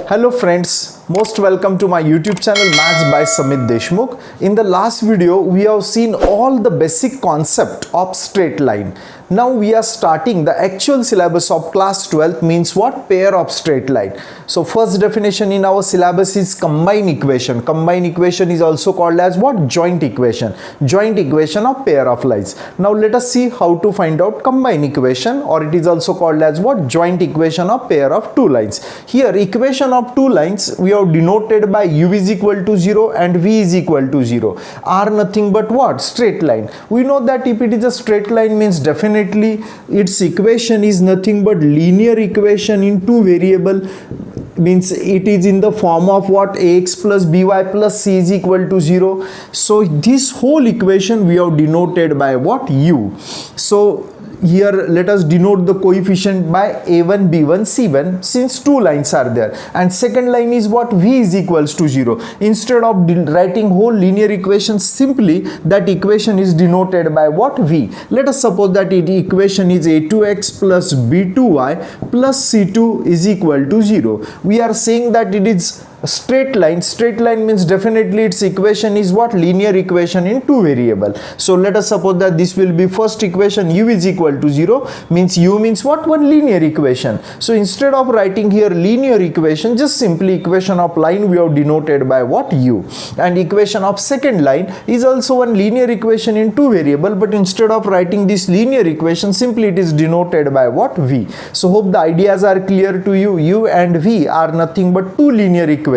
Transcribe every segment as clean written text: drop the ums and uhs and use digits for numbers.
Hello friends, most welcome to my YouTube channel Maths by Samit Deshmukh. In the last video, we have seen all the basic concept of straight line. Now we are starting the actual syllabus of class 12 means what? Pair of straight line. So first definition in our syllabus is combined equation. Combined equation is also called as what? Joint equation. Joint equation of pair of lines. Now let us see how to find out combined equation, or it is also called as what? Joint equation of pair of two lines. Here equation of two lines we have denoted by u is equal to 0 and v is equal to 0 are nothing but what? Straight line. We know that if it is a straight line means definitely its equation is nothing but linear equation in two variable, means it is in the form of what? Ax plus by plus c is equal to 0. So this whole equation we have denoted by what? U. So here let us denote the coefficient by a1 b1 c1 since two lines are there, and second line is what? V is equals to 0. Instead of writing whole linear equation, simply that equation is denoted by what? V. Let us suppose that the equation is a2x plus b2y plus c2 is equal to 0. We are saying that it is a straight line. Straight line means definitely its equation is what? Linear equation in two variable. So let us suppose that this will be first equation, u is equal to 0, means u means what? One linear equation. So instead of writing here linear equation, just simply equation of line we have denoted by what? U. And equation of second line is also one linear equation in two variable, but instead of writing this linear equation, simply it is denoted by what? V. So hope the ideas are clear to you. U and V are nothing but two linear equations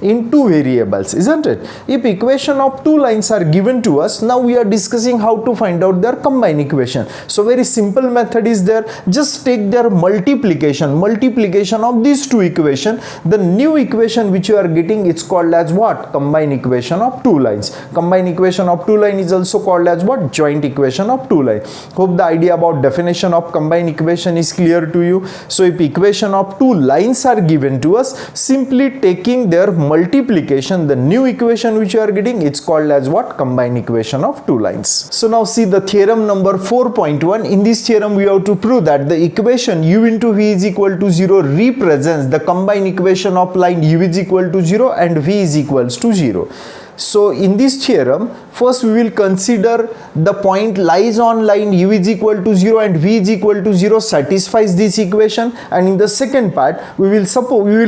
in two variables, isn't it? If equation of two lines are given to us, now we are discussing how to find out their combined equation. So very simple method is there. Just take their multiplication of these two equations. The new equation which you are getting, it's called as what? Combined equation of two lines. Combined equation of two line is also called as what? Joint equation of two line. Hope the idea about definition of combined equation is clear to you. So if equation of two lines are given to us, simply taking their multiplication, the new equation which you are getting, it's called as what? Combined equation of two lines. So now see the theorem number 4.1. In this theorem we have to prove that the equation u into v is equal to 0 represents the combined equation of line u is equal to 0 and v is equals to 0. So in this theorem, first we will consider the point lies on line u is equal to 0 and v is equal to 0 satisfies this equation, and in the second part we will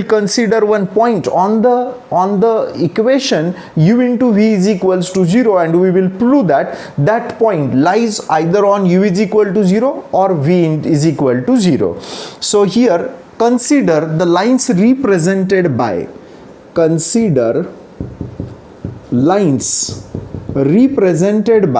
consider one point on the equation u into v is equals to 0, and we will prove that that point lies either on u is equal to 0 or v is equal to 0. So here consider the lines represented by lines represented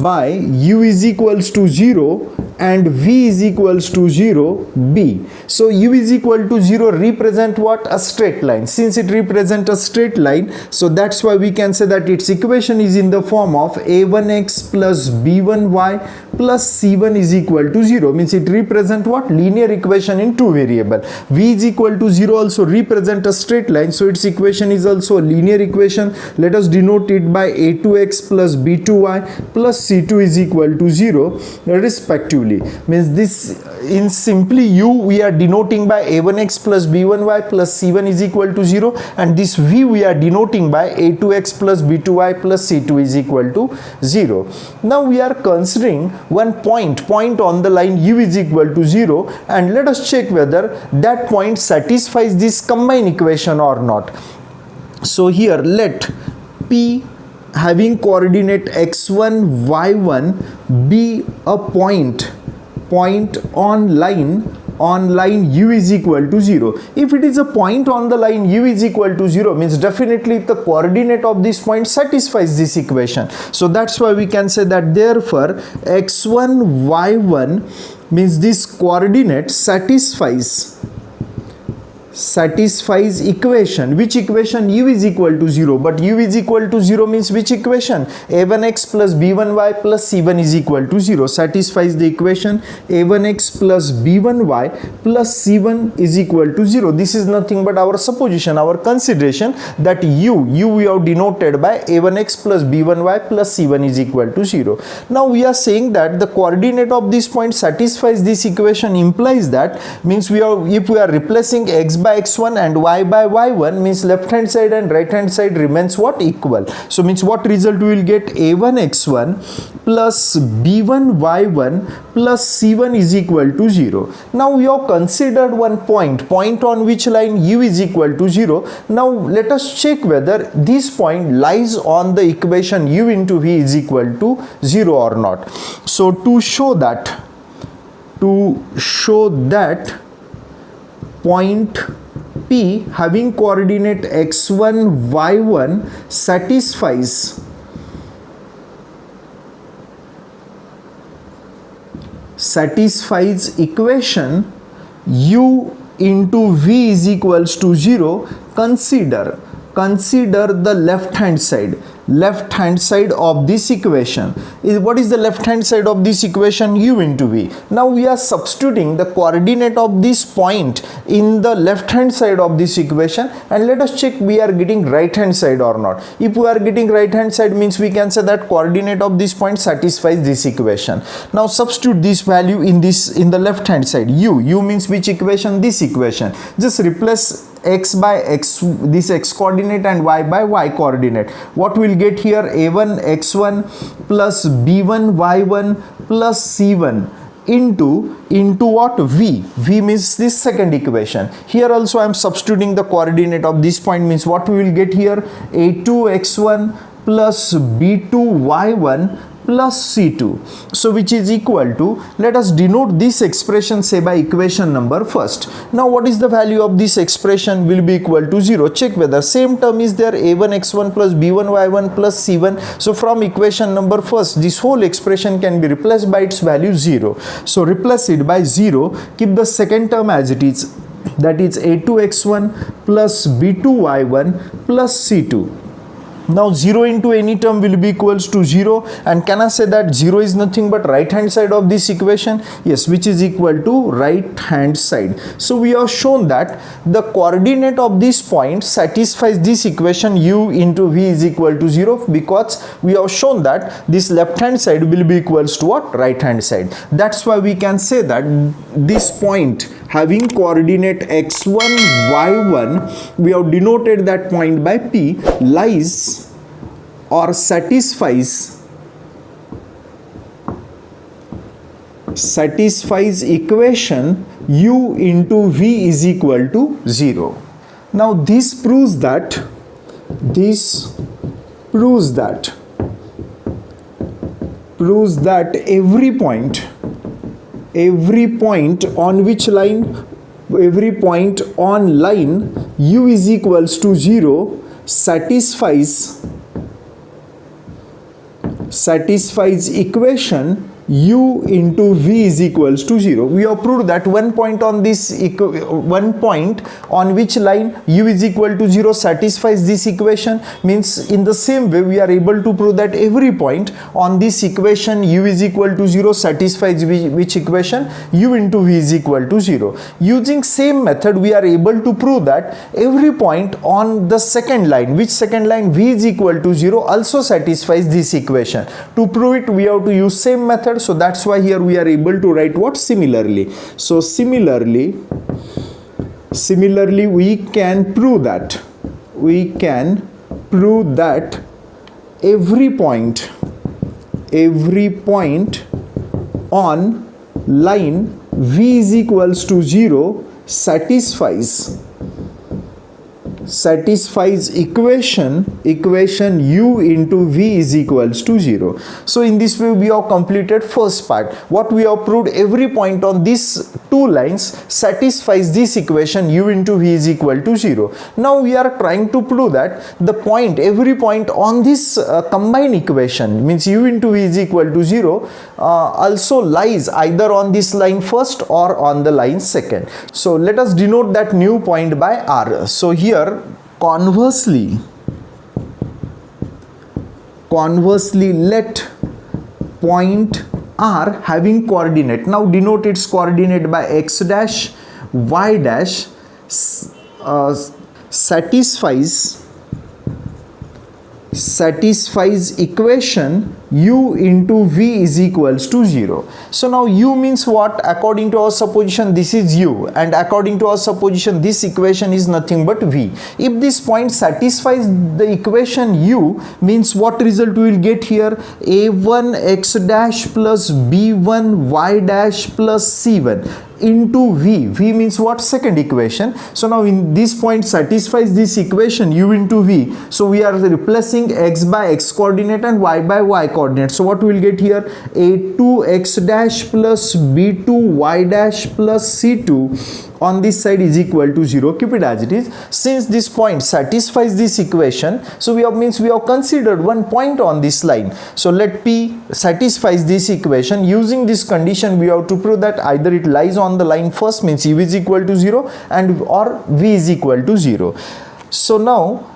by u is equals to 0 and v is equals to 0 b. So u is equal to 0 represent what? A straight line. Since it represents a straight line, so that's why we can say that its equation is in the form of a1x plus b1y plus c1 is equal to 0, means it represent what? Linear equation in two variable. V is equal to 0 also represent a straight line, so its equation is also a linear equation. Let us denote it by a2x plus b2y plus c2 is equal to 0 respectively. Means this in simply u we are denoting by a1x plus b1y plus c1 is equal to 0, and this v we are denoting by a2x plus b2y plus c2 is equal to 0. Now we are considering one point on the line u is equal to 0, and let us check whether that point satisfies this combined equation or not. So here let P having coordinate x1 y1 be a point on line u is equal to 0. If it is a point on the line u is equal to 0, means definitely the coordinate of this point satisfies this equation. So that's why we can say that therefore x1 y1 means this coordinate satisfies satisfies equation. Which equation? U is equal to 0. But U is equal to 0 means which equation? A1x plus b1y plus c1 is equal to 0. Satisfies the equation a1x plus b1y plus c1 is equal to 0. This is nothing but our supposition, our consideration that u we have denoted by a1x plus b1y plus c1 is equal to 0. Now we are saying that the coordinate of this point satisfies this equation, implies that means if we are replacing x by x1 and y by y1 means left hand side and right hand side remains what? Equal. So means what result we will get? A1 x1 plus b1 y1 plus c1 is equal to 0. Now we have considered one point on which line u is equal to 0. Now let us check whether this point lies on the equation u into v is equal to 0 or not. So to show that point P having coordinate x1 y1 satisfies equation u into v is equals to 0, consider the left hand side of this equation. What is the left hand side of this equation? U into v. Now we are substituting the coordinate of this point in the left hand side of this equation, and let us check we are getting right hand side or not. If we are getting right hand side means we can say that coordinate of this point satisfies this equation. Now substitute this value in the left hand side. U means which equation? This equation. Just replace x by x, this x coordinate, and y by y coordinate. What we'll get here? A1 x1 plus b1 y1 plus c1 into what? V means this second equation. Here also I am substituting the coordinate of this point, means what we will get here? A2 x1 plus b2 y1 plus c2, so which is equal to, let us denote this expression say by equation number first. Now what is the value of this expression? Will be equal to 0. Check whether same term is there, a1 x1 plus b1 y1 plus c1. So from equation number first this whole expression can be replaced by its value 0. So replace it by 0, keep the second term as it is, that is a2 x1 plus b2 y1 plus c2. Now 0 into any term will be equals to 0, and can I say that 0 is nothing but right hand side of this equation? Yes, which is equal to right hand side. So we have shown that the coordinate of this point satisfies this equation u into v is equal to 0, because we have shown that this left hand side will be equals to what? Right hand side. That's why we can say that this point having coordinate x1 y1, we have denoted that point by P, lies or satisfies equation u into v is equal to 0. Now this proves that every point on which line? Every point on line u is equals to 0 satisfies equation u into v is equals to 0. We have proved that one point on which line u is equal to 0 satisfies this equation, means in the same way we are able to prove that every point on this equation u is equal to 0 satisfies which equation? U into v is equal to 0. Using same method we are able to prove that every point on the second line, which second line? V is equal to 0, also satisfies this equation. To prove it we have to use same method. So that's why here we are able to write what? Similarly. So similarly we can prove that every point on line v is equals to 0 satisfies equation u into v is equals to 0. So in this way we have completed first part. What we have proved, every point on this two lines satisfies this equation u into v is equal to 0. Now we are trying to prove that the point, every point on this combined equation, means u into v is equal to 0, also lies either on this line first or on the line second. So let us denote that new point by r. So here conversely let point r having coordinate, now denote its coordinate by x dash y dash, satisfies equation u into v is equals to 0. So now u means what? According to our supposition this is u, and according to our supposition this equation is nothing but v. If this point satisfies the equation u, means what result we will get here? a1 x dash plus b1 y dash plus c1 into v. V means what? Second equation. So now in this point satisfies this equation u into v. So we are replacing x by x coordinate and y by y coordinate. So what we will get here? a2 x dash plus b2 y dash plus c2 on this side is equal to 0. Keep it as it is. Since this point satisfies this equation, so we have considered one point on this line. So let p satisfies this equation. Using this condition we have to prove that either it lies on the line first, means u is equal to 0, and or v is equal to 0. So now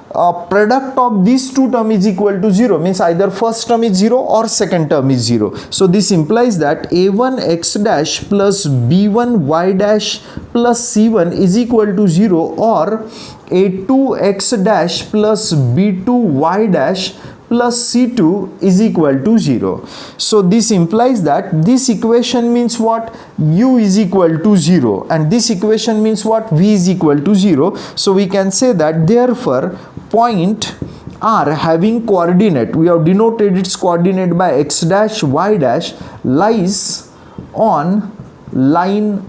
product of these two term is equal to 0, means either first term is 0 or second term is 0. So this implies that a1 x dash plus b1 y dash plus c1 is equal to 0, or a2 x dash plus b2 y dash plus c2 is equal to 0. So this implies that this equation means what? U is equal to 0, and this equation means what? V is equal to 0. So we can say that therefore point R having coordinate, we have denoted its coordinate by x dash y dash, lies on line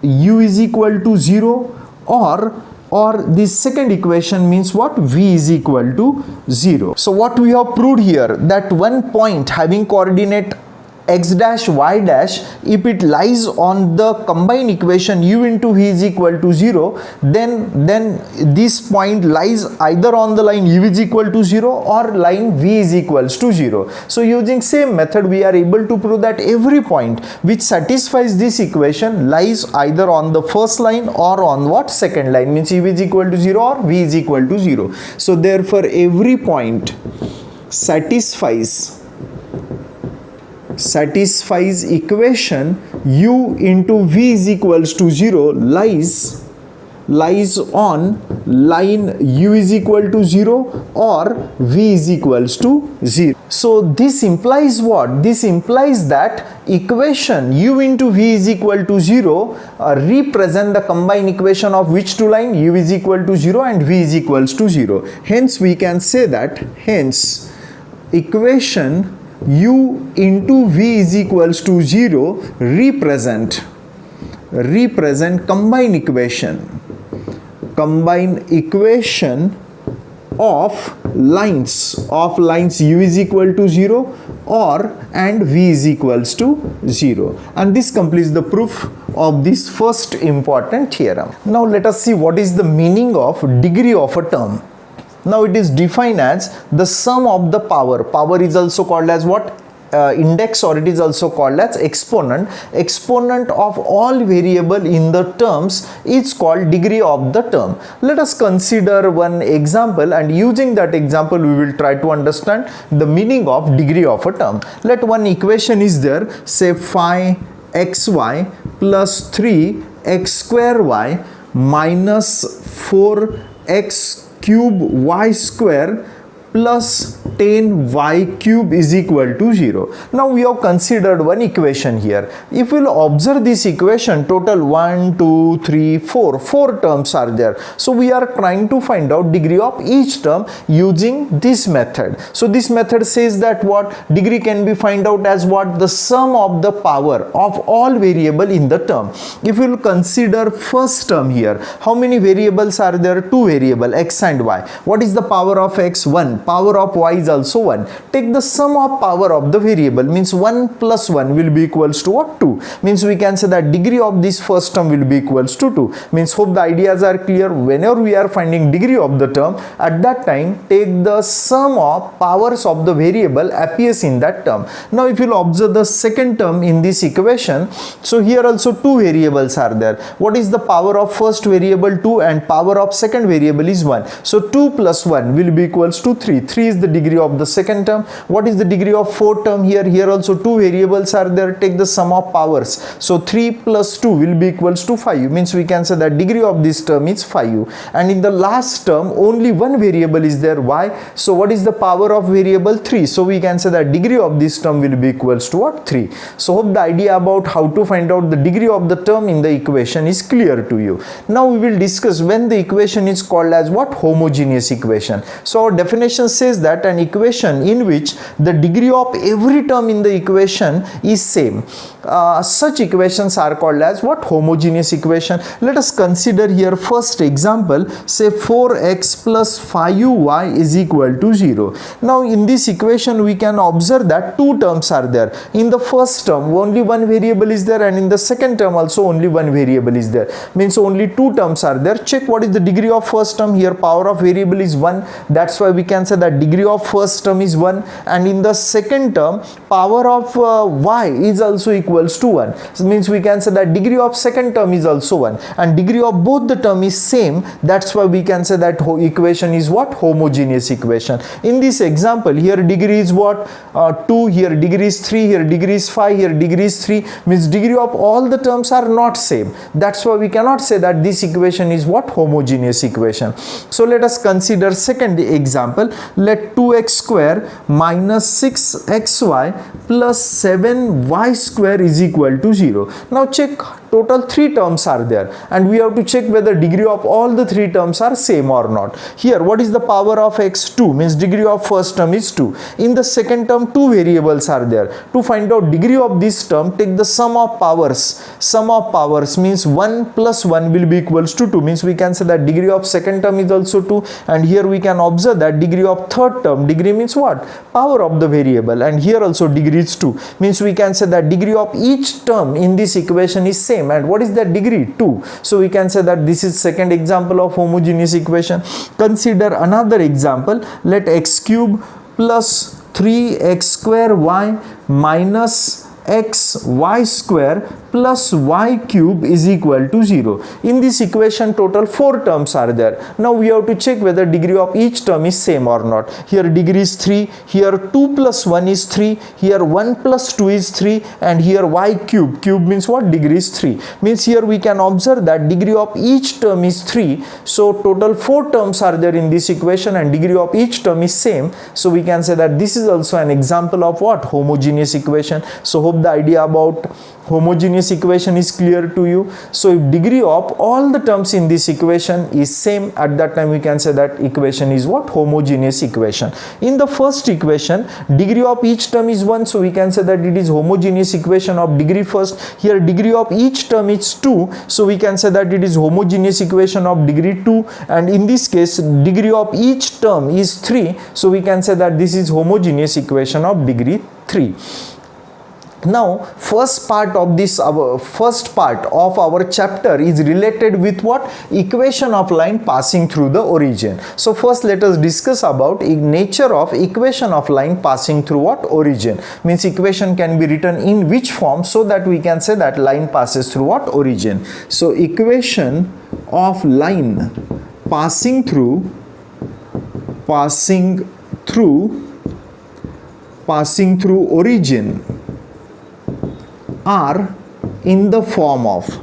u is equal to 0, or this second equation means what? V is equal to 0. So what we have proved here, that one point having coordinate x dash y dash, if it lies on the combined equation u into v is equal to 0, then this point lies either on the line u is equal to 0 or line v is equals to 0. So using same method we are able to prove that every point which satisfies this equation lies either on the first line or on what? Second line, means u is equal to 0 or v is equal to 0. So therefore every point satisfies equation u into v is equals to 0 lies on line u is equal to 0 or v is equals to 0. So this implies what? This implies that equation u into v is equal to 0 represent the combined equation of which two line? U is equal to 0 and v is equals to 0. Hence we can say that equation u into v is equals to 0 represent combined equation of lines u is equal to 0 and v is equals to 0, and this completes the proof of this first important theorem. Now let us see what is the meaning of degree of a term. Now it is defined as the sum of the power. Power is also called as what? Index, or it is also called as exponent. Exponent of all variable in the terms is called degree of the term. Let us consider one example, and using that example we will try to understand the meaning of degree of a term. Let one equation is there, say 5xy plus 3x square y minus 4x cube y square plus 10y cube is equal to 0. Now we have considered one equation here. If we will observe this equation, total 1, 2, 3, 4 terms are there. So we are trying to find out degree of each term using this method. So this method says that what? Degree can be found out as what? The sum of the power of all variable in the term. If we will consider first term here, how many variables are there? 2 variables, x and y. What is the power of x? 1. power of y is also 1. Take the sum of power of the variable, means 1 plus 1 will be equals to what? 2. Means we can say that degree of this first term will be equals to 2. Means hope the ideas are clear. Whenever we are finding degree of the term, at that time take the sum of powers of the variable appears in that term. Now if you observe the second term in this equation, so here also two variables are there. What is the power of first variable? 2, and power of second variable is 1. So 2 plus 1 will be equals to 3. 3 is the degree of the second term. What is the degree of fourth term? Here also two variables are there. Take the sum of powers. So 3 plus 2 will be equals to 5. Means we can say that degree of this term is 5. And in the last term only one variable is there, y. So what is the power of variable? 3. So we can say that degree of this term will be equals to what? 3. So hope the idea about how to find out the degree of the term in the equation is clear to you. Now we will discuss when the equation is called as what? Homogeneous equation. So our definition says that an equation in which the degree of every term in the equation is same. Such equations are called as what? Homogeneous equation. Let us consider here first example. Say 4x plus 5y is equal to 0. Now in this equation we can observe that two terms are there. In the first term only one variable is there, and in the second term also only one variable is there. Means only two terms are there. Check what is the degree of first term. Here power of variable is 1. That's why we can say that degree of first term is 1. And in the second term power of y is also equals to 1. So means we can say that degree of second term is also 1, and degree of both the term is same. That's why we can say that equation is what? Homogeneous equation. In this example here degree is what? 2, here degree is 3, here degree is 5, here degree is 3. Means degree of all the terms are not same. That's why we cannot say that this equation is what? Homogeneous equation. So let us consider second example. Let 2x square minus 6xy plus 7y square is equal to 0. Now check, total 3 terms are there, and we have to check whether degree of all the 3 terms are same or not. Here what is the power of x? 2. Means degree of first term is 2. In the second term two variables are there. To find out degree of this term, take the sum of powers. Sum of powers means 1 plus 1 will be equals to 2. Means we can say that degree of second term is also 2, and here we can observe that degree of third term, degree means what? Power of the variable, and here also degree is 2. Means we can say that degree of each term in this equation is same. And what is that degree? 2. So we can say that this is second example of homogeneous equation. Consider another example. Let x cube plus 3x square y minus x y square plus y cube is equal to 0. In this equation total 4 terms are there. Now we have to check whether degree of each term is same or not. Here degree is 3, here 2 plus 1 is 3, here 1 plus 2 is 3, and here y cube. Cube means what? Degree is 3. Means here we can observe that degree of each term is 3. So total 4 terms are there in this equation, and degree of each term is same. So we can say that this is also an example of what? Homogeneous equation. So hope the idea about homogeneous equation is clear to you. So if degree of all the terms in this equation is same, at that time we can say that equation is what? Homogeneous equation. In the first equation degree of each term is 1, so we can say that it is homogeneous equation of degree first. Here degree of each term is 2, so we can say that it is homogeneous equation of degree 2, and in this case degree of each term is 3, so we can say that this is homogeneous equation of degree 3. Now first part of our chapter is related with what? Equation of line passing through the origin. So first let us discuss about nature of equation of line passing through what? Origin. Means equation can be written in which form, so that we can say that line passes through what? Origin. So equation of line passing through origin are in the form of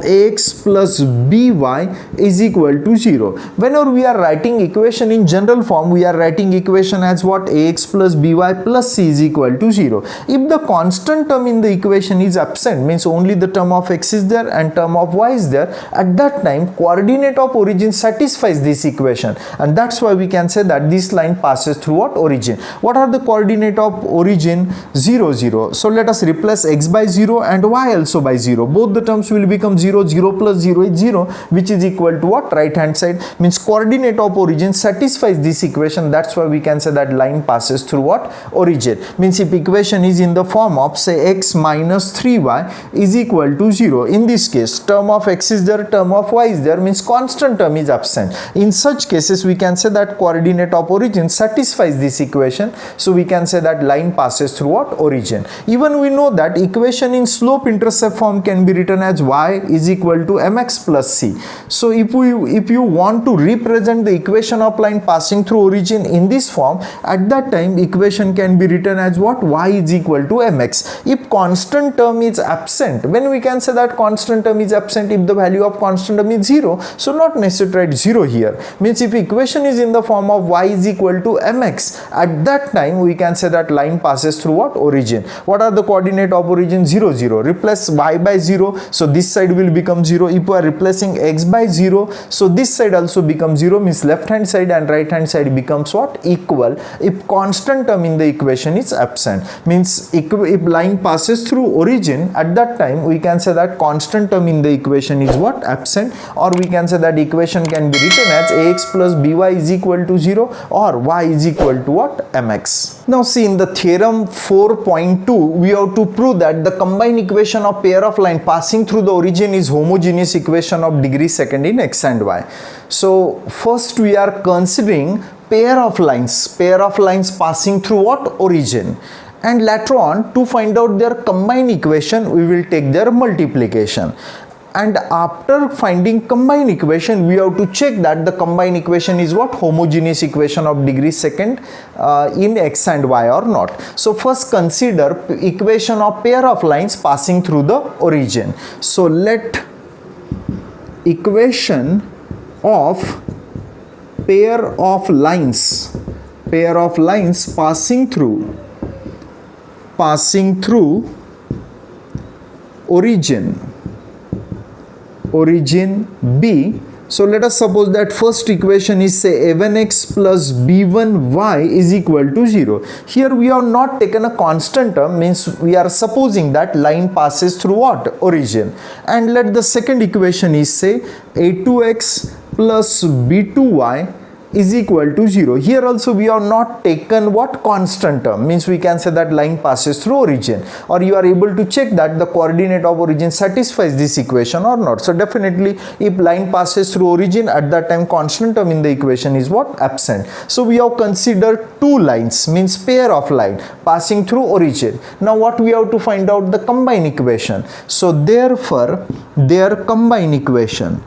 ax plus by is equal to 0. Whenever we are writing equation in general form, we are writing equation as what? Ax plus by plus c is equal to 0. If the constant term in the equation is absent, means only the term of x is there and term of y is there, at that time coordinate of origin satisfies this equation, and that's why we can say that this line passes through what? Origin. What are the coordinate of origin? 0, 0. So let us replace x by 0 and y also by 0. Both both the terms will become 0. 0 plus 0 is 0, which is equal to what? Right hand side. Means coordinate of origin satisfies this equation. That's why we can say that line passes through what? Origin. Means if equation is in the form of say x minus 3y is equal to 0, in this case term of x is there, term of y is there, means constant term is absent. In such cases we can say that coordinate of origin satisfies this equation, so we can say that line passes through what? Origin. Even we know that equation in slope intercept form can be written as y is equal to mx plus c. So if you want to represent the equation of line passing through origin in this form, at that time equation can be written as what? Y is equal to mx. If constant term is absent, when we can say that constant term is absent, if the value of constant term is 0, so not necessary write 0 here. Means if equation is in the form of y is equal to mx, at that time we can say that line passes through what? Origin. What are the coordinate of origin? 0, 0. Replace y by 0, so this side will become 0. If we are replacing x by 0, so this side also becomes 0, means left hand side and right hand side becomes what? Equal. If constant term in the equation is absent, means if line passes through origin, at that time we can say that constant term in the equation is what? Absent, or we can say that equation can be written as ax plus by is equal to 0 or y is equal to what? Mx. Now see, in the theorem 4.2 we have to prove that the combined equation of pair of line passing through the origin is homogeneous equation of degree second in x and y. So first we are considering pair of lines passing through what? Origin. And later on, to find out their combined equation, we will take their multiplication. And after finding combined equation, we have to check that the combined equation is what? Homogeneous equation of degree second in x and y or not. So first consider equation of pair of lines passing through the origin. So let equation of pair of lines passing through origin B. So let us suppose that first equation is say a1x plus b1y is equal to 0. Here we have not taken a constant term, means we are supposing that line passes through what? Origin. And let the second equation is say a2x plus b2y is equal to 0. Here also we have not taken what? Constant term, means we can say that line passes through origin, or you are able to check that the coordinate of origin satisfies this equation or not. So definitely if line passes through origin, at that time constant term in the equation is what? Absent. So we have considered two lines, means pair of line passing through origin. Now what we have to find out? The combined equation. So therefore their combined equation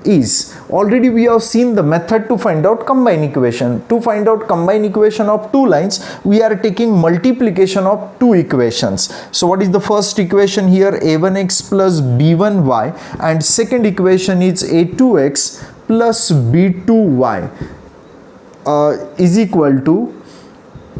is, already we have seen the method to find out combined equation. To find out combined equation of two lines, we are taking multiplication of two equations. So what is the first equation here? a1x plus b1y, and second equation is a2x plus b2y is equal to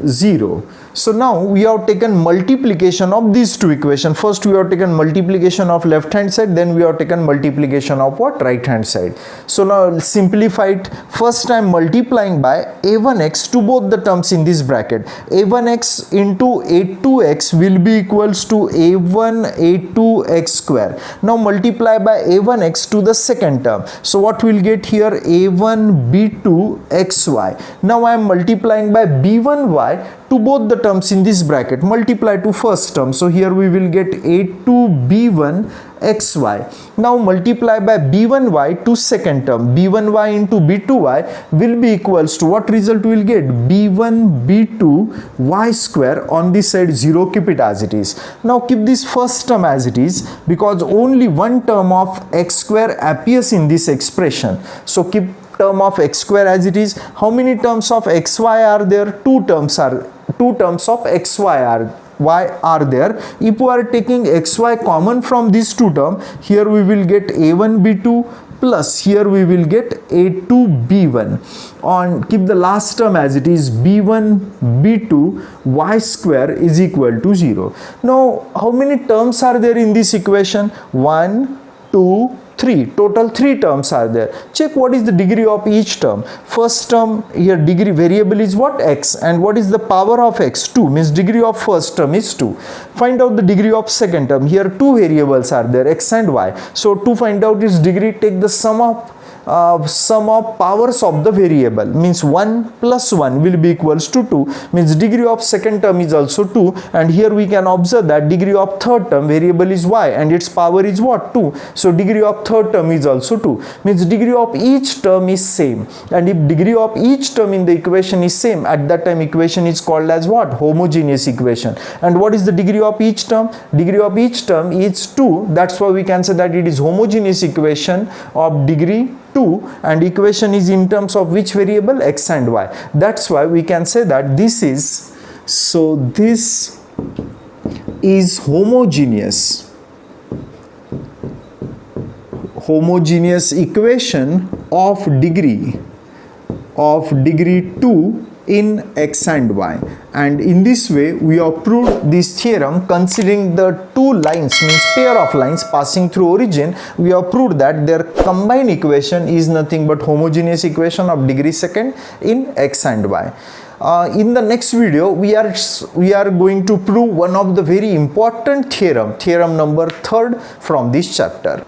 0. So now we have taken multiplication of these two equations. First we have taken multiplication of left hand side, then we have taken multiplication of what? Right hand side. So now simplified, first I am multiplying by a1x to both the terms in this bracket. a1x into a2x will be equals to a1 a2x square. Now multiply by a1x to the second term. So what will get here? a1 b2 xy. Now I am multiplying by b1y to both the terms in this bracket, multiply to first term. So here we will get a2b1 xy. Now multiply by b1y to second term. b1y into b2y will be equals to what result we will get? b1 b2 y square. On this side 0, keep it as it is. Now keep this first term as it is, because only one term of x square appears in this expression. So keep term of x square as it is. How many terms of xy are there? Two terms of xy are there. If we are taking xy common from these two terms, here we will get a1 b2 plus here we will get a2 b1. On keep the last term as it is, b1 b2 y square is equal to 0. Now how many terms are there in this equation? 1 2 3, total 3 terms are there. Check what is the degree of each term. First term here, degree variable is what? X. And what is the power of x? 2, means degree of first term is 2. Find out the degree of second term. Here 2 variables are there, x and y. So to find out its degree, take the sum of powers of the variable, means 1 plus 1 will be equals to 2, means degree of second term is also 2. And here we can observe that degree of third term variable is y and its power is what? 2. So degree of third term is also 2, means degree of each term is same. And if degree of each term in the equation is same, at that time equation is called as what? Homogeneous equation. And what is the degree of each term? Degree of each term is 2. That's why we can say that it is homogeneous equation of degree 2, and equation is in terms of which variable? X and y. That's why we can say that this is homogeneous equation of degree 2 in x and y. And in this way we have proved this theorem considering the two lines, means pair of lines passing through origin. We have proved that their combined equation is nothing but homogeneous equation of degree second in x and y. In the next video we are going to prove one of the very important theorem number 3 from this chapter.